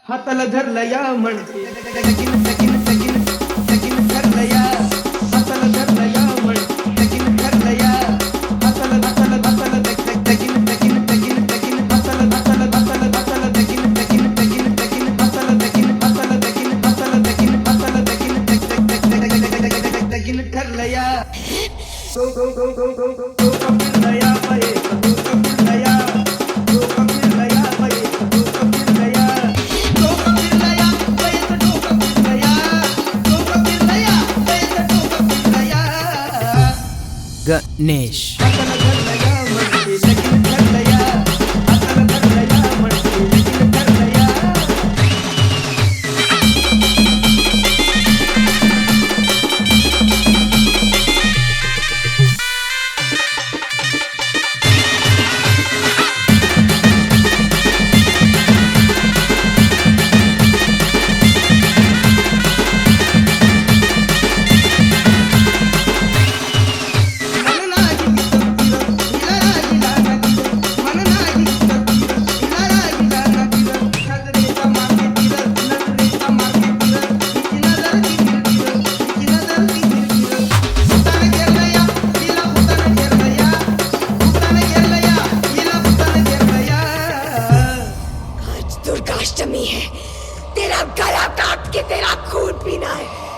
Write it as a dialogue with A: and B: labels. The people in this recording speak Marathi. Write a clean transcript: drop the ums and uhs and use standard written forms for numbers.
A: हाताला धरलं या म्हणते लगीन लगीन लगीन लगीन ठरलं या हाताला धरलं या म्हणते लगीन ठरलं या हाताला हाताला हाताला लगीन लगीन लगीन लगीन हाताला हाताला हाताला हाताला लगीन लगीन लगीन लगीन हाताला लगीन हाताला लगीन हाताला लगीन हाताला लगीन लगीन ठरलं या गो गो गो गो गो गो गो फिरलं या बाई गो गो फिरलं या गो गो फिरलं या बाई गो गो फिरलं या डोकं फिरलं या बाईचं डोकं फिरलं या डोकं फिरलं या बाईचं डोकं फिरलं या
B: गणेश
A: हाताला धरलं या म्हणते लगीन ठरलं या हाताला धरलं या म्हणते लगीन ठरलं या
C: दुर्गाष्टमी है, तेरा गला काट के तेरा खून पीना है।